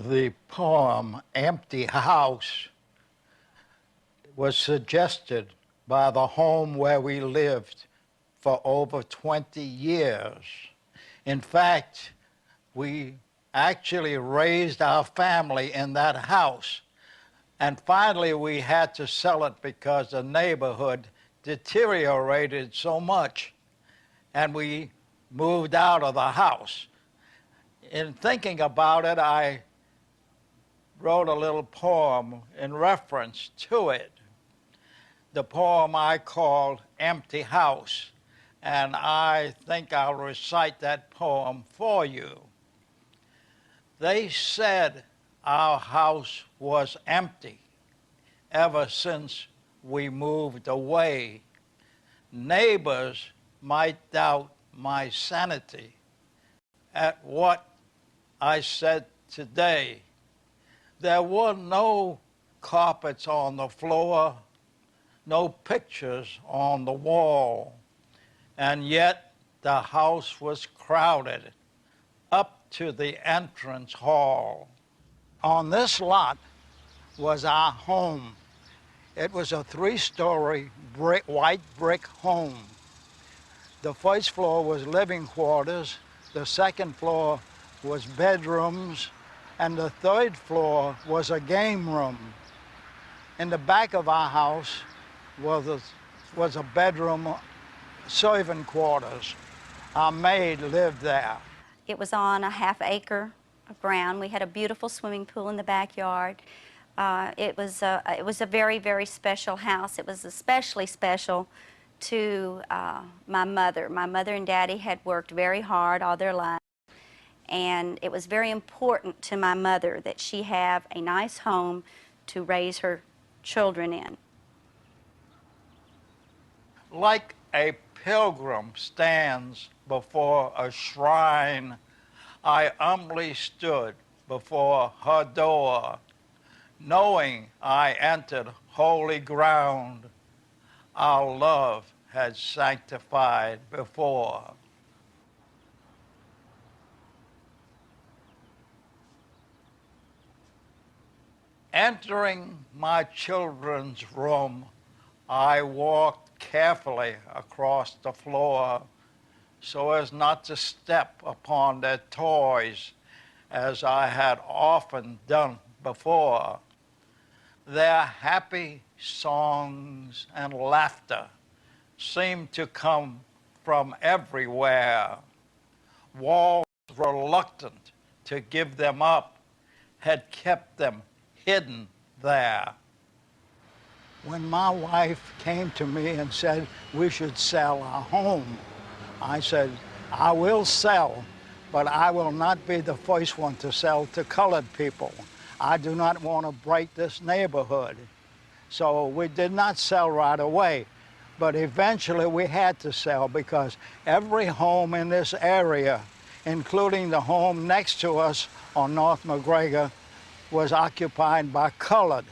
The poem Empty House was suggested by the home where we lived for over 20 years. In fact, we actually raised our family in that house. And finally, we had to sell it because the neighborhood deteriorated so much, and we moved out of the house. In thinking about it, I wrote a little poem in reference to it. The poem I called Empty House, and I think I'll recite that poem for you. They said our house was empty ever since we moved away. Neighbors might doubt my sanity at what I said today. There were no carpets on the floor, no pictures on the wall, and yet the house was crowded up to the entrance hall. On this lot was our home. It was a three-story white brick home. The first floor was living quarters, the second floor was bedrooms, and the third floor was a game room. In the back of our house was a bedroom, servant quarters. Our maid lived there. It was on a half-acre of ground. We had a beautiful swimming pool in the backyard. It was a very, very special house. It was especially special to my mother. My mother and Daddy had worked very hard all their lives, and it was very important to my mother that she have a nice home to raise her children in. Like a pilgrim stands before a shrine, I humbly stood before her door, knowing I entered holy ground our love had sanctified before. Entering my children's room, I walked carefully across the floor so as not to step upon their toys as I had often done before. Their happy songs and laughter seemed to come from everywhere. Walls reluctant to give them up had kept them hidden there. When my wife came to me and said we should sell our home, I said, I will sell, but I will not be the first one to sell to colored people. I do not want to break this neighborhood. So we did not sell right away, but eventually we had to sell because every home in this area, including the home next to us on North McGregor, was occupied by colored.